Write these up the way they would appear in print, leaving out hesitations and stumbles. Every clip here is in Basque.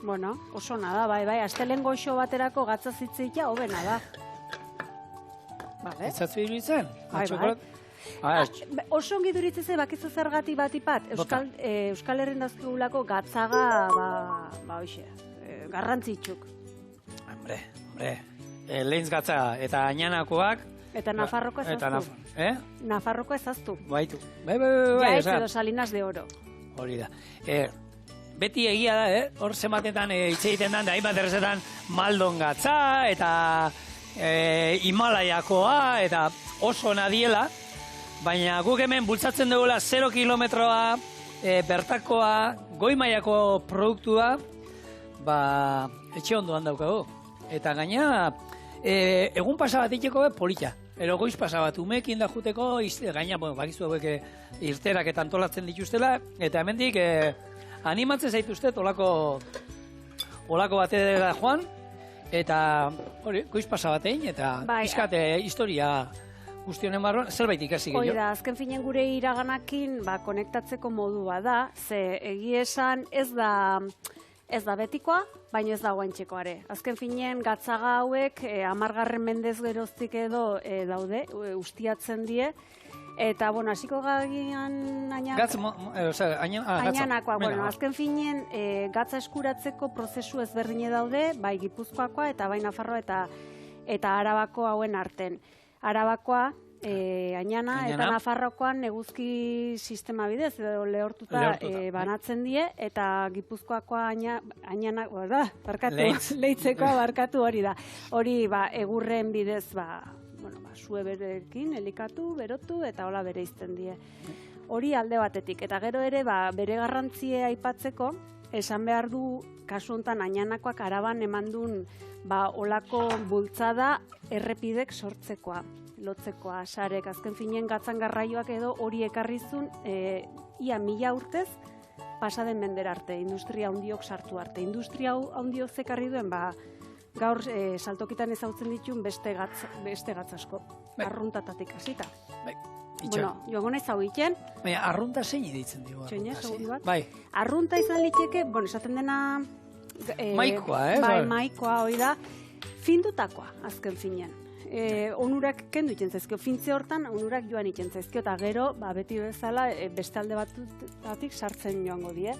Bueno, oso nada, bai, astelen goxo baterako gatza zitzeita, hobena da. Vale. Ez zatzu iruditzen? Bai. Oso ongi duritzeze bakizu zergati batipat, Euskal Herrin dazkigulako gatzaga, hoxe, garrantzitsuk. Hombre, lehintz gatza eta añanakoak. Eta Nafarroko ezaztu. Nafarroko ezaztu. Baitu. Bai. Jaitz edo Salinas de Oro. Hori da. Beti egia da, hor zematetan hitz egiten da hainbat errezetan Maldon gatza eta Himalaiakoa eta oso nadiela, baina guk hemen bultzatzen dugula 0 kilometroa bertakoa goi mailako produktua etxe ondoan daukagu. Eta gaina egun pasa bat iteko polita. Ero goiz pasa bat umekin da juteko, gaina, bakizu hauek irterak eta antolatzen dituztela, eta hemendik animatzen zaituztet olako batera joan, eta hori, goiz pasa batein, eta pizkat historia guztionen barruan, zerbait ikasi gehiago. Hori da, azken finen gure iraganakin konektatzeko modua da, ze egia esan ez da betikoa, baina ez da guaintxekoare. Azken finen gatzaga hauek 10. mendez geroztik edo daude, ustiatzen die, eta, bueno, hasiko gagian añanakoa. Bueno, azken finen gatza eskuratzeko prozesu ezberdine daude, bai Gipuzkoakoa eta bai Nafarroa eta Arabako hauen arten. Arabakoa, añana eta Nafarrokoan eguzki sistema bidez, edo lehortuta banatzen die, eta Gipuzkoakoa añana, leitzekoa barkatu hori da. Hori, egurren bidez, sueberekin, elikatu, berotu, eta hola bere izten die. Hori alde batetik, eta gero ere, bere garrantzia aipatzeko, esan behar du, kasu honetan, añanakoak Araban emandun, olako bultzada errepidek sortzekoa, lotzekoa, sarek, azken finen gatzan garraioak edo hori ekarrizun, ia 1000 urtez, pasaden mender arte, industria handiok sartu arte. Industria handiok zekarri duen, gaur saltokitan ezautzen ditun beste gatz asko, arruntatatik hasita. Bueno, joango nahi zau egiten. Baina, arrunta zein ditzen dugu? Arrunta izan liteke, esaten dena... Maikoa, Bai, maikoa, hori da, findutakoa, azken finean. Onurak kendu iten zaizkio, fintze hortan onurak joan iten zaizkio, eta gero, beti bezala, beste alde batik sartzen joango die.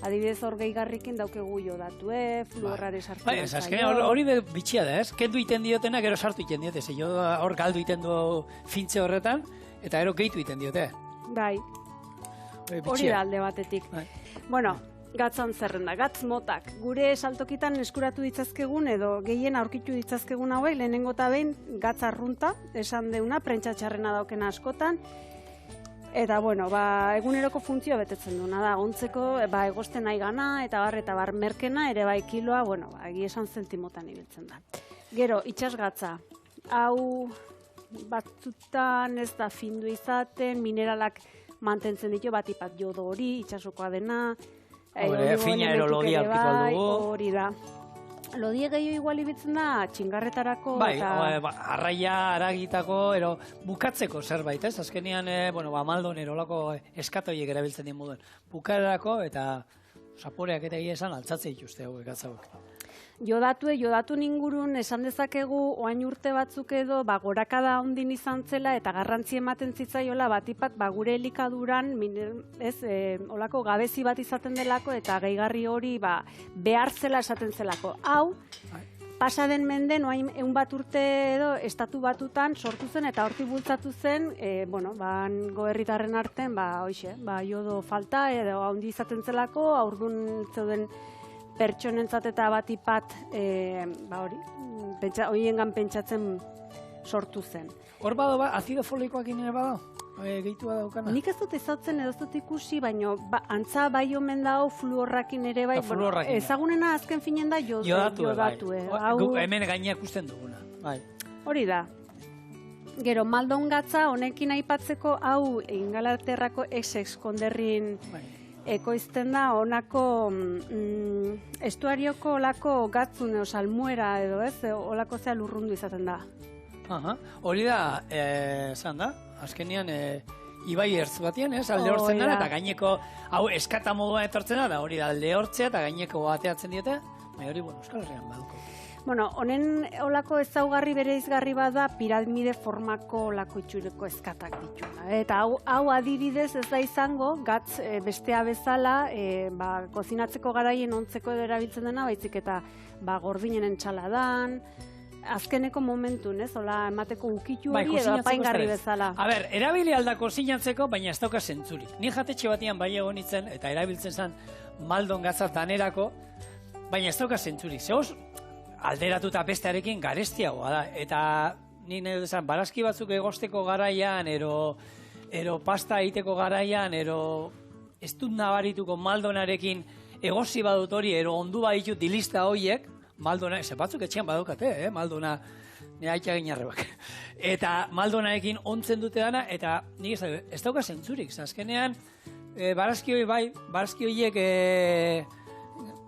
Adibidez hor gehigarrikin daukegu jodatue, fluorrare sartu. Bai, hori bitxia da, ez? Kendu iten diotena, gero sartu iten diote, ze jo hor galdu iten du fintze horretan, eta gero gehitu iten diote. Bai, hori da alde batetik. Bueno, gatzan zerrenda, gatz motak. Gure saltokitan eskuratu ditzazkegun edo gehien aurkitu ditzazkegun hauek, lehenengo eta behin gatz arrunta, esan deuna, prentxatxarrena daukena askotan. Eta, bueno, eguneroko funtzioa betetzen duena da, ontzeko, egosten nahi gana, eta bar merkena, ere bai kiloa, bueno, egi esan zentimotan ibiltzen da. Gero, itxasgatza. Hau batzutan ez da findu izaten, mineralak mantentzen ditu, batipat jodo hori, itxasokoa dena, fina erologia aurkitu aldugu. Hori da. Lodie gehiago igual ibiltzen da, txingarretarako. Bai, arraia, aragitako, bukatzeko zerbait, ez? Azkenean, Maldon erolako eskatoiek erabiltzen dien moduen. Bukarerako eta zaporeak eta egia esan altzatzen dituzte hauek gatzauek. Jodatu ingurun esan dezakegu oain urte batzuk edo gorakada ondin izan zela eta garrantzi ematen zitzaiola batipat gure elikaduran olako gabezi bat izaten delako eta gehigarri hori behar zela esaten zelako. Hau, pasaden menden oain 100 bat urte edo estatu batutan sortu zen eta hortik bultzatu zen, goherritarren arten, jodo falta edo handi izaten zelako, aurdun zeuden pertsonentzat eta batipat horiengan pentsatzen sortu zen. Hor bado azido folikoak ere bado? Gehitua daukana? Nik ez dut ezautzen edo ez dut ikusi, baina antza bai omen dao fluorrakin ere bai. Ezagunena azken finen da jodatu. Hemen gaineak usten duguna. Hori da. Gero, Maldon gatza honekin aipatzeko hau Ingalaterrako Essex konderrin ekoizten da honako estuarioko olako gatzun salmuera edo ez, olako zea lurrundu izaten da. Hori da, zan da, azkenean ibai ertz batean, ez? Alde hortzen dara, eta gaineko, hau eskata moduan etortzen da hori da alde hortzea, eta gaineko bateatzen diote, baina hori, bueno, Euskal Herrian baduko. Bueno, honen olako ezaugarri bereizgarri bada piramide formako olako itxureko eskatak dituna. Eta hau adibidez ez da izango, gatz bestea bezala, kozinatzeko garaien ontzeko edo erabiltzen dena, baizik eta gordinen entxaladan, azkeneko momentun, ez? Ola, emateko ukitu hori edo apaingarri bezala. A ber, erabili aldako zinatzeko, baina ez dauka zentzurik. Ni jatetxe batian bai egon nintzen, eta erabiltzen zen maldon gatzat danerako, baina ez dauka zentzurik. Zehoz, alderatuta bestearekin garestiagoa da. Eta ni nahi dut esan, barazki batzuk egosteko garaian, ero pasta egiteko garaian, ez dut nabarituko maldonarekin egosi badut hori, ero ondu baditut dilista horiek, maldona, ze batzuk etxean badaukate, maldona, nire aitea ginarrebak. Eta maldonarekin ontzen dute dana, eta nik ez dauka zentzurik. Azkenean, barazki horiek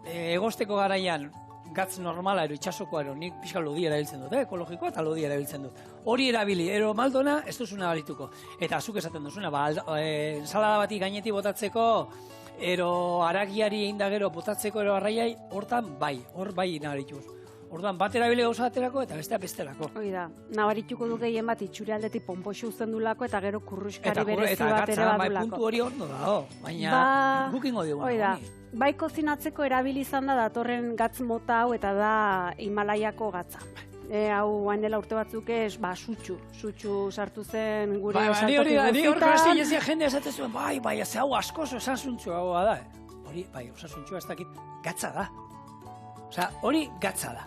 egosteko garaian, gatz normala, itxasokoa, nik pixka lodia erabiltzen dut, ekologikoa eta lodia erabiltzen dut. Hori erabili, maltona ez duzuna balituko. Eta zuk esaten duzuna, ensalada bati gainetik botatzeko, haragiari egin da gero botatzeko arraiai, hor bai nabarituz. Orduan, bat erabili gauza baterako eta bestea besterako. Hoi da, nabarituko du gehien bat itxure aldetik ponpoxu uzten dulako eta gero kurruskari berezi bat ere badulako. Eta puntu hori ondo da, baina gukingo dugu. Hoi da, bai kozinatzeko erabili izan da datorren gatz mota hau eta da Himalaiako gatza. Hau hain dela urte batzuk ez, sutxu sartu zen gure saltoki guztietan. Ni hor gaztilezia jende esaten zuen, bai, ez hau askoz osasuntxua hau da. Hori, bai, osasuntxua ez dakit, gatza da. Osa, hori gatza da.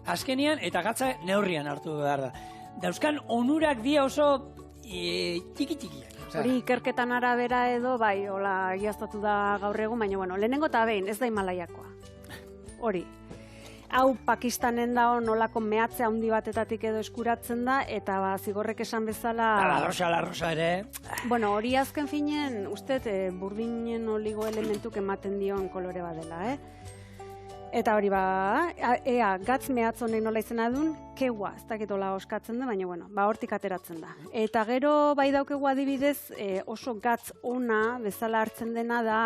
Azkenian, eta gatza neurrian hartu behar da. Dauzkan onurak dia oso txiki-txikiak. Hori ikerketan arabera edo, bai, hola, egiaztatu da gaur egun, baina, bueno, lehenengo eta behin, ez da Himalaiakoa. Hori. Hau Pakistanen da nolako mehatze handi batetatik edo eskuratzen da, eta zigorrek esan bezala... La rosa ere... Bueno, hori azken finen, uste, burdinen oligo elementuk ematen dion kolore badela, Eta hori gatz mehatz honek nola izena duen, keua, ez dakitola oskatzen da, baina, bueno, hortik ateratzen da. Eta gero bai daukegu adibidez oso gatz ona bezala hartzen dena da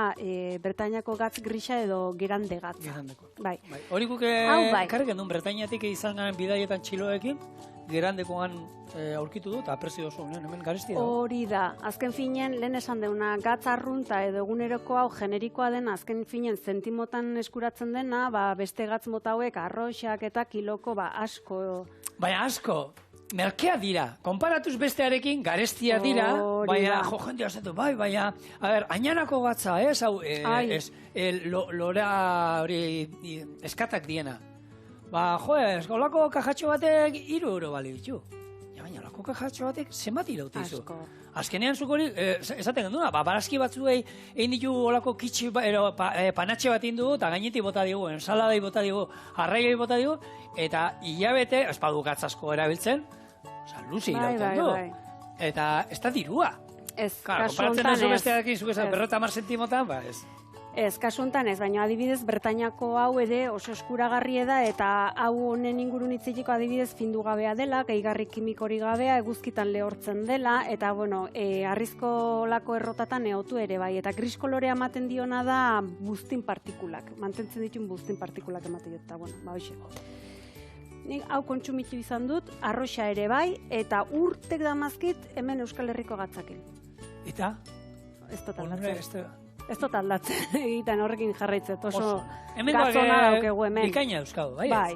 Bretainiako gatz grisa edo gerande gatza. Gerandeko. Bai. Hori guke kargen duen Bretainiatik izan garen bidaietan txiloekin, gerandekoan aurkitu dut, aprezio oso hemen garesti da. Hori da, azken finen, lehen esan deuna, gatz arrunta edo eguneroko hau generikoa dena, azken finen zentimotan eskuratzen dena, beste gatz mota hauek arroxak eta kiloko asko. Baina asko, merkea dira, konparatuz bestearekin garestia dira, baina jende azetu, baina, ainanako gatza, hau, lora hori eskatak diena. Olako kajatxo batek 3 euro bali ditu. Baina, olako kajatxo batek zenbat irautizu. Azkenean zuk hori, esaten genduna, barazki batzuei egin ditu olako kitsi, panatxe bat indu, eta gainetik bota digu, ensaladai bota digu, arraigai bota digu, eta hilabete, espadu gatzasko erabiltzen, luzi irauten du. Eta ez da dirua. Ez, kasu honetan ez. Konparatzen duzu bestearekin, zuk esan, 50 zentimotan, ez. Ez, kasu honetan ez, baina adibidez Bretainiako hau ere oso eskuragarri da eta hau honen ingurun hitzitiko adibidez findu gabea dela, gehigarri kimikori gabea, eguzkitan lehortzen dela, eta bueno, harrizko lako errotatan eotu ere bai, eta gris kolorea ematen diona da buztin partikulak, mantentzen ditun buztin partikulak ematen dut, eta bueno, hoxe. Nik hau kontsumitu izan dut, arroxa ere bai, eta urtek damazkit hemen Euskal Herriko gatzakin. Eta? Ez dut aldatzen. Ez dut aldatzen, egiten horrekin jarraitzet, oso hemen gatzona daukegu hemen. Bikaina euskadu, bai? Bai.